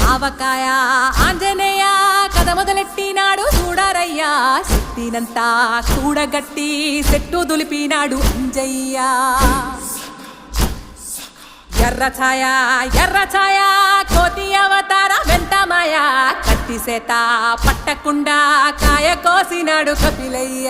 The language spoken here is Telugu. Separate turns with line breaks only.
ఆవకాయ ఆంజనేయ కథ మొదలెట్టినాడు చూడారయ్యా శక్తినంతా కూడగట్టి చెట్టు దులిపినాడు అంజయ్య ఎర్ర ఛాయ కోతి అవతార వెంటమాయ కత్తి సేత పట్టకుండా కాయ కోసినాడు కపిలయ్య